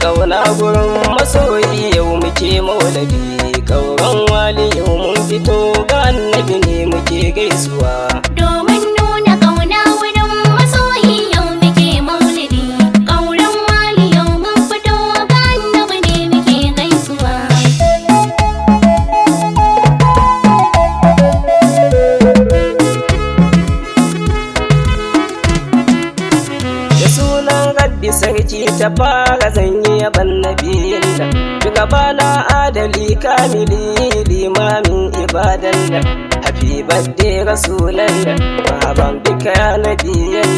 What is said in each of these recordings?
ƙauna gurin masoyi yau muke maulidi. Ƙauran wali yau mun fito ga annabi ne muke gaisuwa. Domin nuna ƙauna wurin masoyi yau muke maulidi. Ƙauran wali yau mun fito ga annabi ne muke gaisuwa. Da sunan rabbi sarki ta fara zanyi yaban nabiyin da shugabana adali kamili limamin ibadan da happy birthday rasulan da mahaban bika ya nabiyan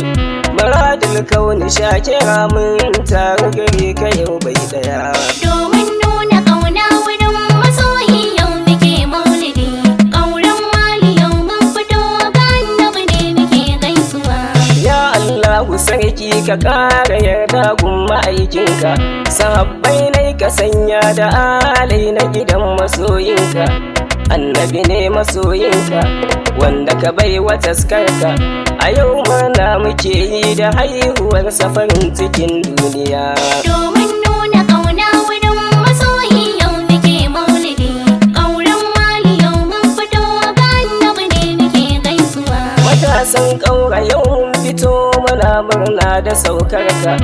muradul kauni shakira mun taru gare ka yau bai daya. Domin nuna ƙauna wurin masoyi yau muke maulidi. Ƙauran wali yau mun fito ga annabi ne muke gaisuwa. Ya Allahu sarki ka ƙara yarda gun ma'aikinka, sahabbai nai ka sanya da alai na gidan masoyinka. Annabi ne masoyinka wanda ka bai wa taskarka, a yau mana muke yi da haihuwar safarin cikin duniya. Domin nuna ƙauna wurin masoyi yau muke maulidi. Ƙauran wali yau mun fito ga annabi ne muke gaisuwa. Matasan ƙaura yau mun fito muna murna da saukarka,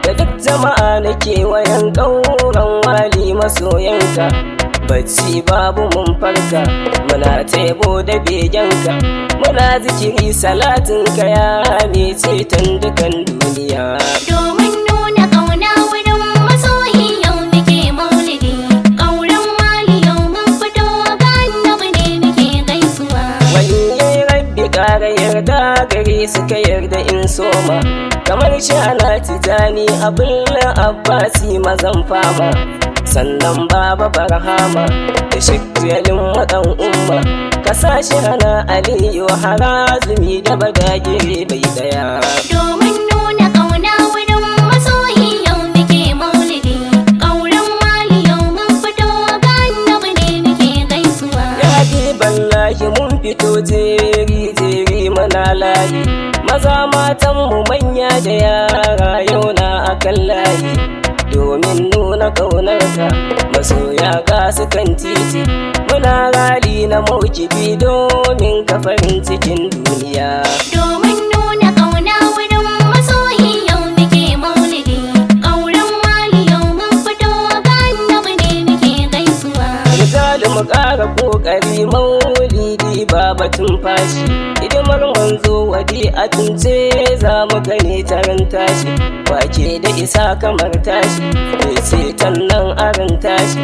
da duk jama'a na kewayen ƙauran wali masoyanka. Bacci babu mun farka muna tebo da begenka, muna zikiri salatinka ya mai ceton dukan duniya. Domin nuna ƙauna wurin masoyi yau muke maulidi. Ƙauran wali yau mun fito ga annabi ne muke gaisuwa. Waliyai rabbi ƙara yarda gare su ka yarda in soma, kamar shi ana tijani abin abbasi mazan fama, sannan baba barhama da shakjalin waɗan umma, ka sa shi hana aliyu harazumi da badagire bai daya. Domin nuna ƙauna wurin masoyi yau muke maulidi. Ƙauran wali yau mun fito ga annabi ne muke gaisuwa. Ya habiballahi mun fito jeri jeri muna layi, maza matanmu manya da yara yau na akan layi. Domin nuna ƙaunarka masoya ga su kan titi, muna rali na maukibi domin ka farin cikin duniya. Domin nuna ƙauna wurin masoyi yau muke maulidi. Ƙauran wali yau mun fito ga annabi ne muke gaisuwa. Misali mu ƙara ƙoƙari maulidi ba batun fashi, hidimar manzo wadi a tunce za mu gani taron tashi, wake da isa kamar tashi mai ceton nan aron tashi.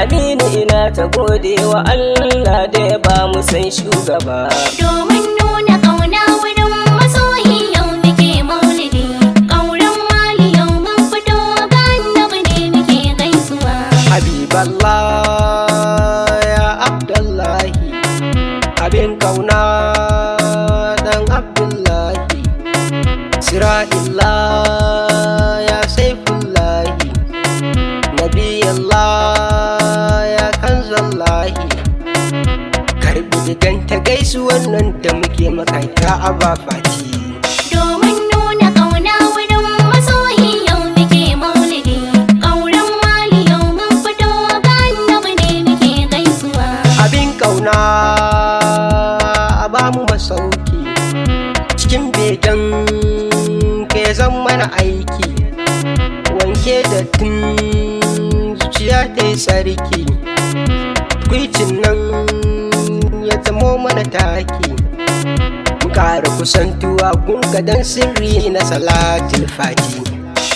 Aminu ina ta gode wa Allah da ya ba mu san shugaba. Domin nuna ƙauna wurin masoyi yau muke maulidi. Ƙauran wali yau mun fito ga annabi ne muke gaisuwa. Habiballah ya Abdullahi, abin kauna dan Abdullahi, Sira'illah ya Saifullahi, Nabiyallah ya Kanzallahi, karbi diganta gaisuwan nan da muke makaita a bafati. Domin nuna ƙauna wurin masoyi yau muke maulidi. Ƙauran wali yau mun fito ga annabi ne muke gaisuwa. Abin kauna a bamu masauki, cikin begen ke zan mana aiki, wanke da tun zuciya ta yi tsarki, kwicin nan ya zamo mana taki, mu ƙara kusantuwa gunka don sirri na salatul fati.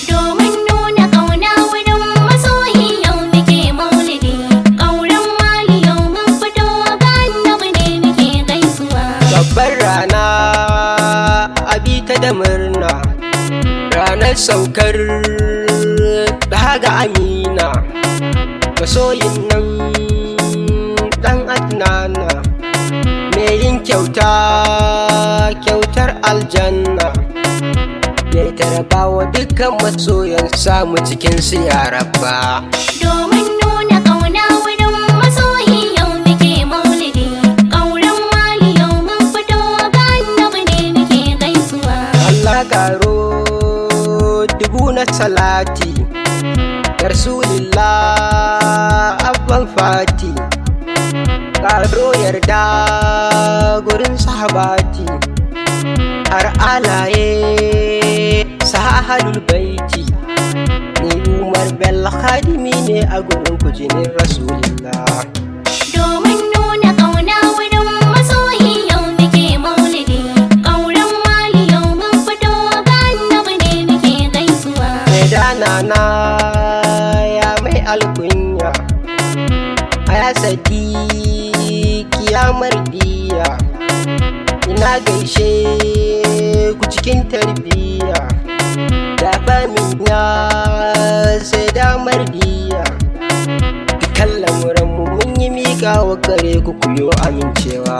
Domin nuna ƙauna wurin masoyi yau muke maulidi. Ƙauran wali yau mun fito ga annabi ne muke gaisuwa. Babbar rana abita da murna, ranar saukar daga amina, masoyin nan dan adnana, mai yin kyautar aljanna, ya taraba wa dukkan masoyan samu cikin su ya rabba. Domin nuna ƙauna wurin masoyi yau muke maulidi. Ƙauran wali yau mun fito ga annabi ne muke gaisuwa. Allah karo dubu na salati ƙaro yarda gurin sahabati har alaye sahalul baiti. Ni Umar Bello Khadimi ne a gurin kujinin Rasulullah. Domin nuna ƙauna wurin masoyi yau muke maulidi. Ƙauren wali yau mun fito ga annabi ne muke gaisuwa. Mai dana na ya mai alkunya, aya sadiki ya mardiya. Ina gaishe ku cikin tarbiyya, da ya sai da mardiya. Dukkan lamuranmu mun yi miƙa wa gare ku kuyo amincewa.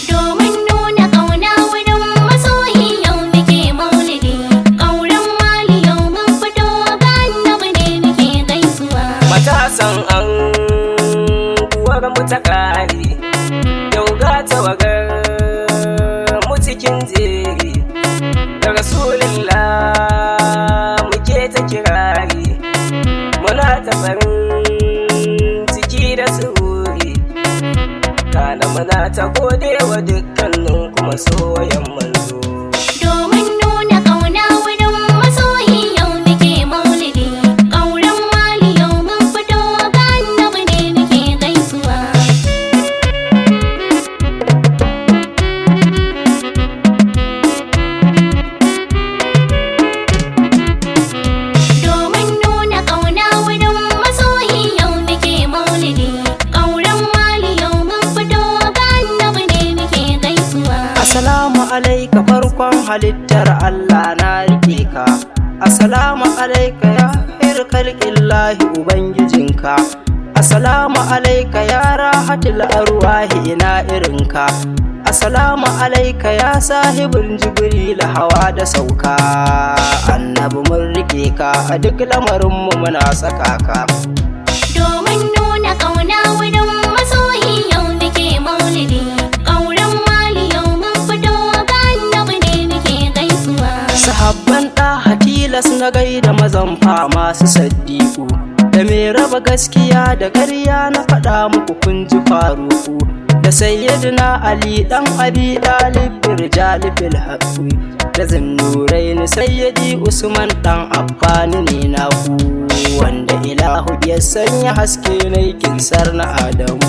Domin nuna ƙauna wurin masoyi yau muke maulidi. Ƙauren wali yau mun fito ga annabi ne muke gaisuwa. Matasan an uwar mu ta kare, yau ga tawagar mu cikin jeri. Da Rasulullah muke ta kirari, muna ta farin ciki da sururi. Kana muna ta gode wa dukkanin kuma soyan manzo. Domin nuna ƙauna wurin masoyi yau muke maulidi. Ƙauren wali yau mun fito ga annabi ne muke gaisuwa. Domin nuna ƙauna wurin masoyi yau muke maulidi. Ƙauren wali yau mun fito ga annabi ne muke gaisuwa. Assalamu alaika farkon halittar Allah na rike ka. Assalamu alaika ya khair khalqillahi ubangijinka. Assalamu alaika ya rahatul arwahi ina irinka. Assalamu alaika ya sahibin jibril hawa da sauka. Annabi mun rike ka a duk lamarinmu muna saka ka. Domin nuna ƙauna wurin masoyi yau muke maulidi. Ƙauren wali yau mun fito ga annabi ne muke gaisuwa. Sahabban ɗaha tilas na gaida mazan fama su saddiku. Da mai raba gaskiya da ƙarya na faɗa muku kun ji faruku. Da sayyidina Ali ɗan Abi Ɗalib rijali fil haqqi. Da Zunnuraini sayyidi Usman ɗan Affani ne naku. Wanda ilahu ya sanya haske na kinsar na Adamu.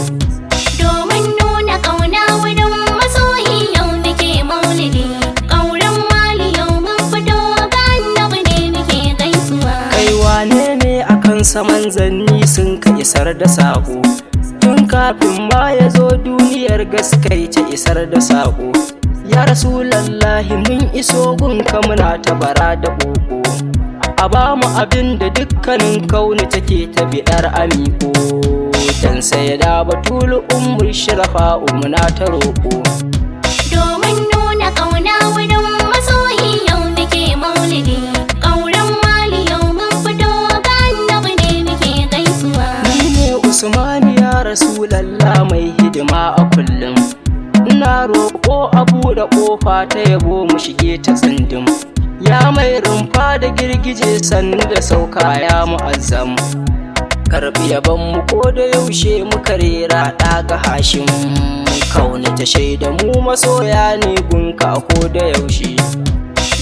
Domin nuna ƙauna wurin masoyi yau muke maulidi. Ƙauren wali yau mun fito ga annabi ne muke gaisuwa. Kai wane ne akan saman zanni sun ka isar da saƙo? Tun kafin ma ya zo duniyar gaskai ta isar da saƙo. Ya Rasulallahi mun iso gunka muna ta bara da ƙoƙo. A ba mu abin da dukkanin kauni take ta biɗar amiko. Dan sai da batulu ummul shirafa muna ta roƙo. Domin nuna ƙauna wurin masoyi yau muke maulidi. Ƙauren wali yau mun fito ga annabi ne muke gaisuwa. Ni ne Usman ya Rasulallah mai hidima a kullum. Ina roƙo a buɗe ƙofa ta yabo mu shige ta tsindin. Ya mai rumfa da girgije sannu da sauka ya mu'azzam. Karɓi yaban mu ko da yaushe muka rera ɗaga Hashim. Kauna ta shaida mu masoya ne gunka ko da yaushe.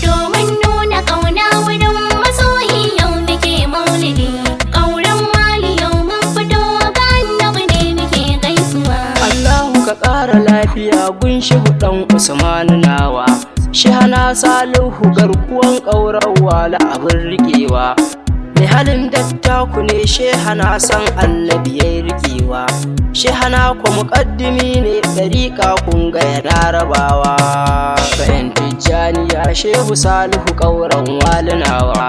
Domin nuna ƙauna wurin masoyi yau muke maulidi. Ƙauren wali yau mun fito ga annabi ne muke gaisuwa. Allahu ka ƙara lafiya gun shehu ɗan Usmanu nawa. Shehana Salihu garkuwan ƙaurawa la abin riƙewa. Mai halin dattaku ne shehana san annabi ya riƙewa. Shehana ku muƙaddimi ne ɗariƙa kun ga yana rabawa. Bayan Tijjaniya Shehu Salihu ƙauran walinawa.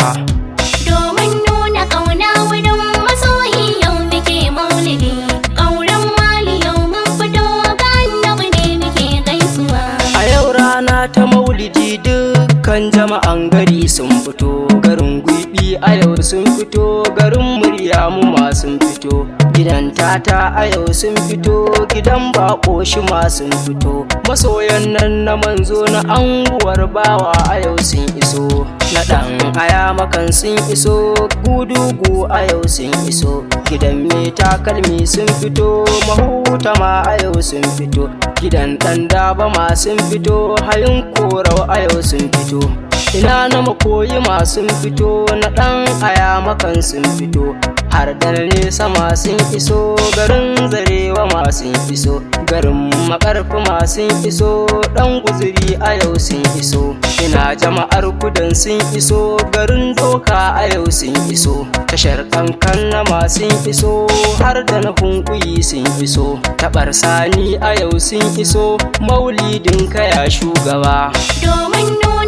Domin nuna ƙauna wurin masoyi yau muke maulidi. Ƙauren wali yau mun fito ga annabi ne muke gaisuwa. A yau rana ta maulidi dukkan jama'an gari sun fito. Garin Gwiɓi a yau sun fito, garin Muryamu ma sun fito. Gidan Tata a yau sun fito, gidan Bako shi ma sun fito. Masoyan nan na manzo na anguwar Bawa a yau sun iso. na ɗan aya makan sun iso, gudugu a yau sun iso, gidan mai takalmi sun fito, mahuta ma a yau sun fito, gidan ɗan daba ma sun fito, hayin korau a yau sun fito, ina na makoyi ma sun fito, na ɗan aya makan sun fito, har da nesa ma sun iso, garin zarewa ma sun iso, garin makarfi ma sun iso, ɗan guzuri a yau sun iso, ina jama'ar kudan sun iso, garin doka a yau sun iso, tashar kankan na ma sun iso, har da na hunkuyi sun iso, taɓar sani a yau sun iso, maulidin kaya shugaba. domin nuna